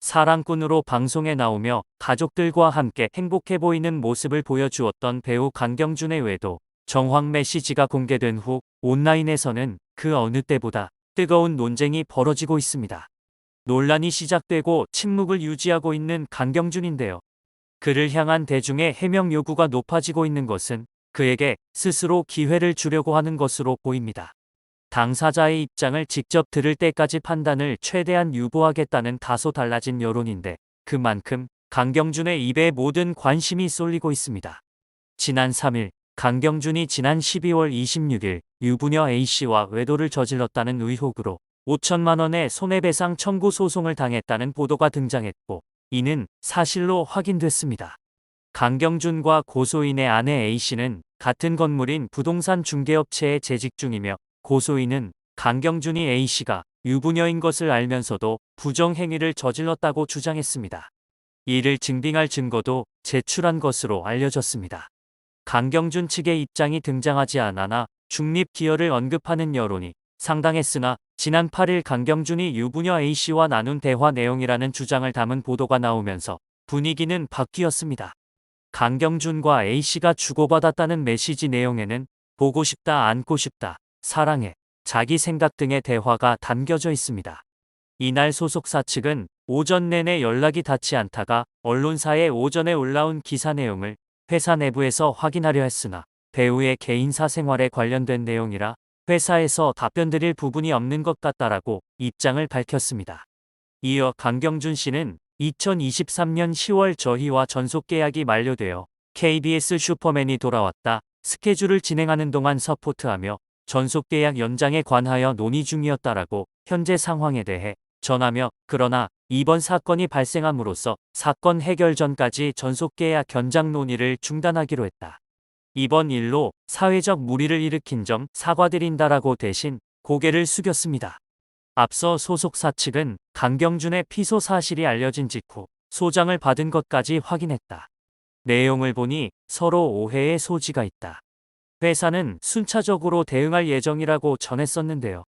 사랑꾼으로 방송에 나오며 가족들과 함께 행복해 보이는 모습을 보여주었던 배우 강경준의 외도, 정황 메시지가 공개된 후 온라인에서는 그 어느 때보다 뜨거운 논쟁이 벌어지고 있습니다. 논란이 시작되고 침묵을 유지하고 있는 강경준인데요. 그를 향한 대중의 해명 요구가 높아지고 있는 것은 그에게 스스로 기회를 주려고 하는 것으로 보입니다. 당사자의 입장을 직접 들을 때까지 판단을 최대한 유보하겠다는 다소 달라진 여론인데, 그만큼 강경준의 입에 모든 관심이 쏠리고 있습니다. 지난 3일 강경준이 지난 12월 26일 유부녀 A씨와 외도를 저질렀다는 의혹으로 5천만 원의 손해배상 청구 소송을 당했다는 보도가 등장했고, 이는 사실로 확인됐습니다. 강경준과 고소인의 아내 A씨는 같은 건물인 부동산 중개업체에 재직 중이며, 고소인은 강경준이 A씨가 유부녀인 것을 알면서도 부정행위를 저질렀다고 주장했습니다. 이를 증빙할 증거도 제출한 것으로 알려졌습니다. 강경준 측의 입장이 등장하지 않아 중립 기여를 언급하는 여론이 상당했으나, 지난 8일 강경준이 유부녀 A씨와 나눈 대화 내용이라는 주장을 담은 보도가 나오면서 분위기는 바뀌었습니다. 강경준과 A씨가 주고받았다는 메시지 내용에는 보고 싶다, 안고 싶다, 사랑해, 자기 생각 등의 대화가 담겨져 있습니다. 이날 소속사 측은 오전 내내 연락이 닿지 않다가 언론사에 오전에 올라온 기사 내용을 회사 내부에서 확인하려 했으나 배우의 개인사 생활에 관련된 내용이라 회사에서 답변드릴 부분이 없는 것 같다라고 입장을 밝혔습니다. 이어 강경준 씨는 2023년 10월 저희와 전속계약이 만료되어 KBS 슈퍼맨이 돌아왔다 스케줄을 진행하는 동안 서포트하며 전속계약 연장에 관하여 논의 중이었다라고 현재 상황에 대해 전하며, 그러나 이번 사건이 발생함으로써 사건 해결 전까지 전속계약 연장 논의를 중단하기로 했다. 이번 일로 사회적 물의를 일으킨 점 사과드린다라고 대신 고개를 숙였습니다. 앞서 소속사 측은 강경준의 피소 사실이 알려진 직후 소장을 받은 것까지 확인했다. 내용을 보니 서로 오해의 소지가 있다. 회사는 순차적으로 대응할 예정이라고 전했었는데요.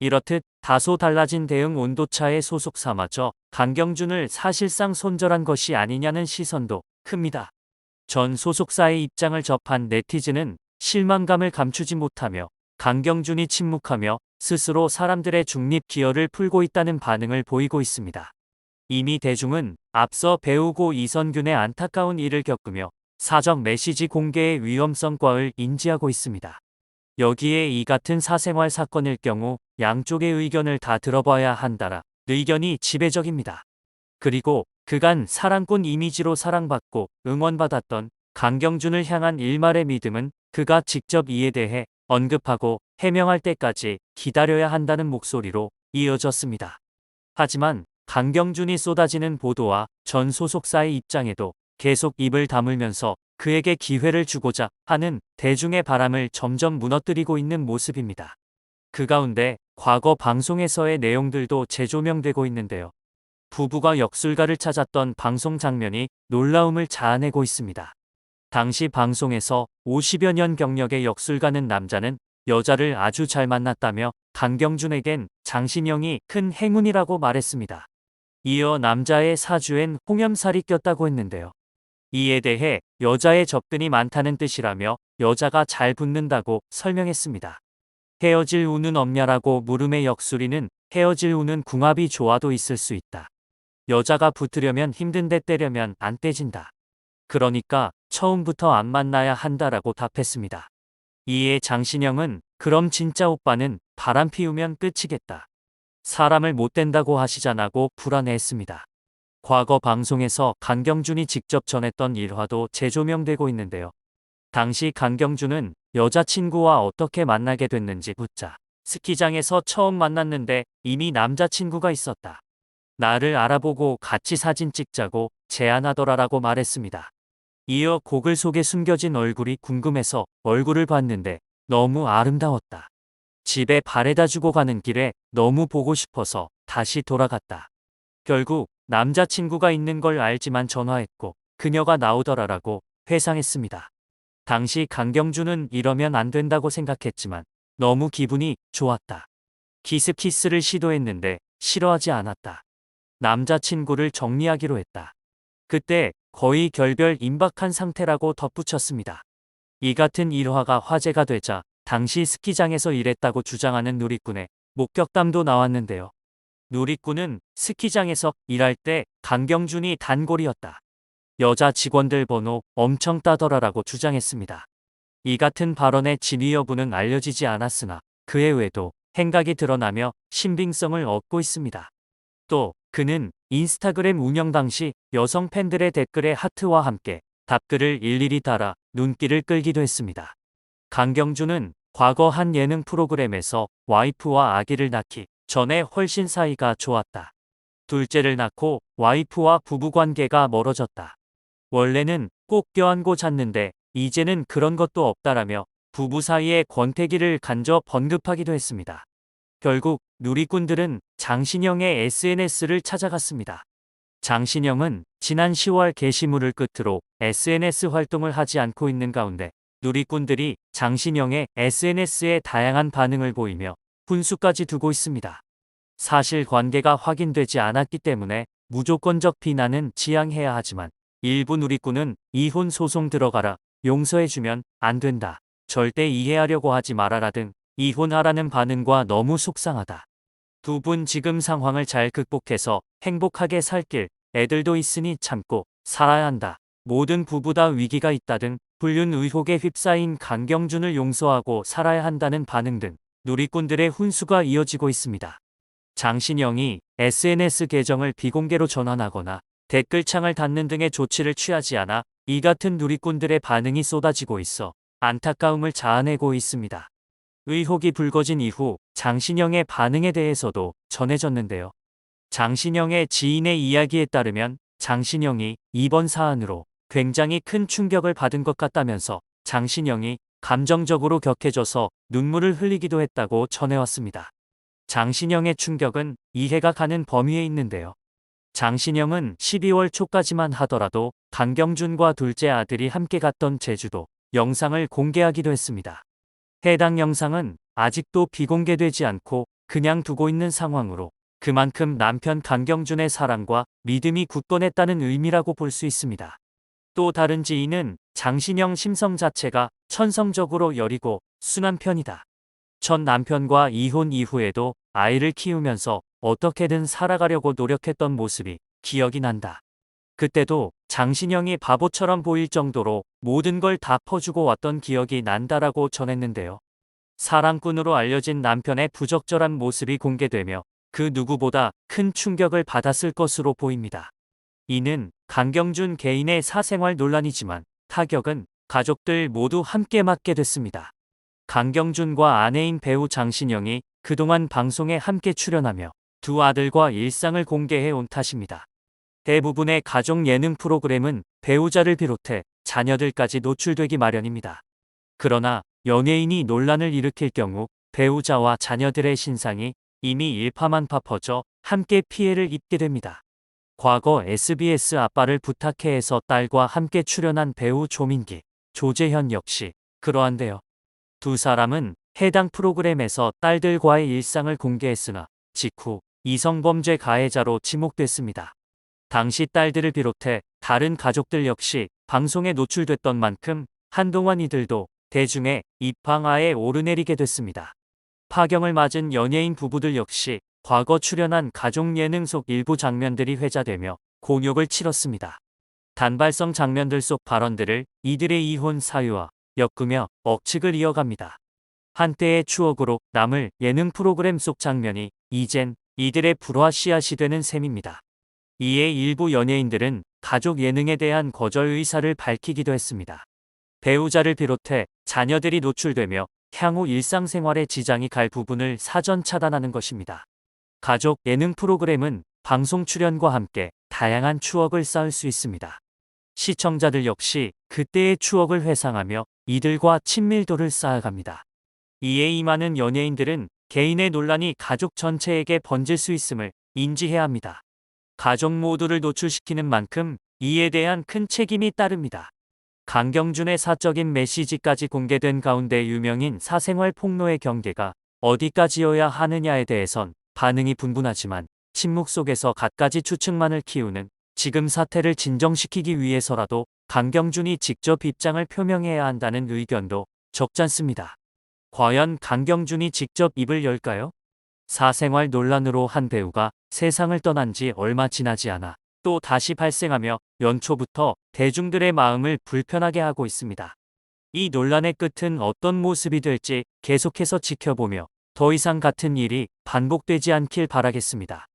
이렇듯 다소 달라진 대응 온도차의 소속사마저 강경준을 사실상 손절한 것이 아니냐는 시선도 큽니다. 전 소속사의 입장을 접한 네티즌은 실망감을 감추지 못하며 강경준이 침묵하며 스스로 사람들의 중립 기여를 풀고 있다는 반응을 보이고 있습니다. 이미 대중은 앞서 배우고 이선균의 안타까운 일을 겪으며 사적 메시지 공개의 위험성과를 인지하고 있습니다. 여기에 이 같은 사생활 사건일 경우 양쪽의 의견을 다 들어봐야 한다라 의견이 지배적입니다. 그리고 그간 사랑꾼 이미지로 사랑받고 응원받았던 강경준을 향한 일말의 믿음은 그가 직접 이에 대해 언급하고 해명할 때까지 기다려야 한다는 목소리로 이어졌습니다. 하지만 강경준이 쏟아지는 보도와 전 소속사의 입장에도 계속 입을 다물면서 그에게 기회를 주고자 하는 대중의 바람을 점점 무너뜨리고 있는 모습입니다. 그 가운데 과거 방송에서의 내용들도 재조명되고 있는데요. 부부가 역술가를 찾았던 방송 장면이 놀라움을 자아내고 있습니다. 당시 방송에서 50여 년 경력의 역술가는 남자는 여자를 아주 잘 만났다며 강경준에겐 장신영이 큰 행운이라고 말했습니다. 이어 남자의 사주엔 홍염살이 꼈다고 했는데요. 이에 대해 여자의 접근이 많다는 뜻이라며 여자가 잘 붙는다고 설명했습니다. 헤어질 운은 없냐라고 물음에 역술이는 헤어질 운은 궁합이 좋아도 있을 수 있다. 여자가 붙으려면 힘든데 떼려면 안 떼진다. 그러니까 처음부터 안 만나야 한다라고 답했습니다. 이에 장신영은 그럼 진짜 오빠는 바람 피우면 끝이겠다. 사람을 못 된다고 하시잖아고 불안해했습니다. 과거 방송에서 강경준이 직접 전했던 일화도 재조명되고 있는데요. 당시 강경준은 여자친구와 어떻게 만나게 됐는지 묻자 스키장에서 처음 만났는데 이미 남자친구가 있었다. 나를 알아보고 같이 사진 찍자고 제안하더라라고 말했습니다. 이어 고글 속에 숨겨진 얼굴이 궁금해서 얼굴을 봤는데 너무 아름다웠다. 집에 바래다 주고 가는 길에 너무 보고 싶어서 다시 돌아갔다. 결국 남자친구가 있는 걸 알지만 전화했고 그녀가 나오더라라고 회상했습니다. 당시 강경준은 이러면 안 된다고 생각했지만 너무 기분이 좋았다. 키스를 시도했는데 싫어하지 않았다. 남자친구를 정리하기로 했다. 그때 거의 결별 임박한 상태라고 덧붙였습니다. 이 같은 일화가 화제가 되자 당시 스키장에서 일했다고 주장하는 누리꾼의 목격담도 나왔는데요. 누리꾼은 스키장에서 일할 때 강경준이 단골이었다. 여자 직원들 번호 엄청 따더라라고 주장했습니다. 이 같은 발언의 진위 여부는 알려지지 않았으나 그의 외도 행각이 드러나며 신빙성을 얻고 있습니다. 또 그는 인스타그램 운영 당시 여성 팬들의 댓글에 하트와 함께 답글을 일일이 달아 눈길을 끌기도 했습니다. 강경준은 과거 한 예능 프로그램에서 와이프와 아기를 낳기 전에 훨씬 사이가 좋았다. 둘째를 낳고 와이프와 부부관계가 멀어졌다. 원래는 꼭 껴안고 잤는데 이제는 그런 것도 없다라며 부부 사이의 권태기를 간접 언급하기도 했습니다. 결국 누리꾼들은 장신영의 SNS를 찾아갔습니다. 장신영은 지난 10월 게시물을 끝으로 SNS 활동을 하지 않고 있는 가운데 누리꾼들이 장신영의 SNS에 다양한 반응을 보이며 훈수까지 두고 있습니다. 사실 관계가 확인되지 않았기 때문에 무조건적 비난은 지양해야 하지만 일부 누리꾼은 이혼 소송 들어가라, 용서해주면 안 된다, 절대 이해하려고 하지 말아라 등 이혼하라는 반응과 너무 속상하다. 두 분 지금 상황을 잘 극복해서 행복하게 살 길, 애들도 있으니 참고 살아야 한다. 모든 부부 다 위기가 있다 등 불륜 의혹에 휩싸인 강경준을 용서하고 살아야 한다는 반응 등 누리꾼들의 훈수가 이어지고 있습니다. 장신영이 SNS 계정을 비공개로 전환하거나 댓글창을 닫는 등의 조치를 취하지 않아 이 같은 누리꾼들의 반응이 쏟아지고 있어 안타까움을 자아내고 있습니다. 의혹이 불거진 이후 장신영의 반응에 대해서도 전해졌는데요. 장신영의 지인의 이야기에 따르면 장신영이 이번 사안으로 굉장히 큰 충격을 받은 것 같다면서 장신영이 감정적으로 격해져서 눈물을 흘리기도 했다고 전해왔습니다. 장신영의 충격은 이해가 가는 범위에 있는데요. 장신영은 12월 초까지만 하더라도 강경준과 둘째 아들이 함께 갔던 제주도 영상을 공개하기도 했습니다. 해당 영상은 아직도 비공개되지 않고 그냥 두고 있는 상황으로 그만큼 남편 강경준의 사랑과 믿음이 굳건했다는 의미라고 볼 수 있습니다. 또 다른 지인은 장신영 심성 자체가 천성적으로 여리고 순한 편이다. 전 남편과 이혼 이후에도 아이를 키우면서 어떻게든 살아가려고 노력했던 모습이 기억이 난다. 그때도 장신영이 바보처럼 보일 정도로 모든 걸 다 퍼주고 왔던 기억이 난다라고 전했는데요. 사랑꾼으로 알려진 남편의 부적절한 모습이 공개되며 그 누구보다 큰 충격을 받았을 것으로 보입니다. 이는 강경준 개인의 사생활 논란이지만 타격은 가족들 모두 함께 맞게 됐습니다. 강경준과 아내인 배우 장신영이 그동안 방송에 함께 출연하며 두 아들과 일상을 공개해 온 탓입니다. 대부분의 가족 예능 프로그램은 배우자를 비롯해 자녀들까지 노출되기 마련입니다. 그러나 연예인이 논란을 일으킬 경우 배우자와 자녀들의 신상이 이미 일파만파 퍼져 함께 피해를 입게 됩니다. 과거 SBS 아빠를 부탁해에서 딸과 함께 출연한 배우 조민기, 조재현 역시 그러한데요. 두 사람은 해당 프로그램에서 딸들과의 일상을 공개했으나 직후 이성범죄 가해자로 지목됐습니다. 당시 딸들을 비롯해 다른 가족들 역시 방송에 노출됐던 만큼 한동안 이들도 대중의 입방아에 오르내리게 됐습니다. 파경을 맞은 연예인 부부들 역시 과거 출연한 가족 예능 속 일부 장면들이 회자되며 곤욕을 치렀습니다. 단발성 장면들 속 발언들을 이들의 이혼 사유와 엮으며 억측을 이어갑니다. 한때의 추억으로 남을 예능 프로그램 속 장면이 이젠 이들의 불화 씨앗이 되는 셈입니다. 이에 일부 연예인들은 가족 예능에 대한 거절 의사를 밝히기도 했습니다. 배우자를 비롯해 자녀들이 노출되며 향후 일상생활에 지장이 갈 부분을 사전 차단하는 것입니다. 가족 예능 프로그램은 방송 출연과 함께 다양한 추억을 쌓을 수 있습니다. 시청자들 역시 그때의 추억을 회상하며 이들과 친밀도를 쌓아갑니다. 이에 임하는 연예인들은 개인의 논란이 가족 전체에게 번질 수 있음을 인지해야 합니다. 가족 모두를 노출시키는 만큼 이에 대한 큰 책임이 따릅니다. 강경준의 사적인 메시지까지 공개된 가운데 유명인 사생활 폭로의 경계가 어디까지여야 하느냐에 대해선 반응이 분분하지만 침묵 속에서 갖가지 추측만을 키우는 지금 사태를 진정시키기 위해서라도 강경준이 직접 입장을 표명해야 한다는 의견도 적잖습니다. 과연 강경준이 직접 입을 열까요? 사생활 논란으로 한 배우가 세상을 떠난 지 얼마 지나지 않아 또 다시 발생하며 연초부터 대중들의 마음을 불편하게 하고 있습니다. 이 논란의 끝은 어떤 모습이 될지 계속해서 지켜보며 더 이상 같은 일이 반복되지 않길 바라겠습니다.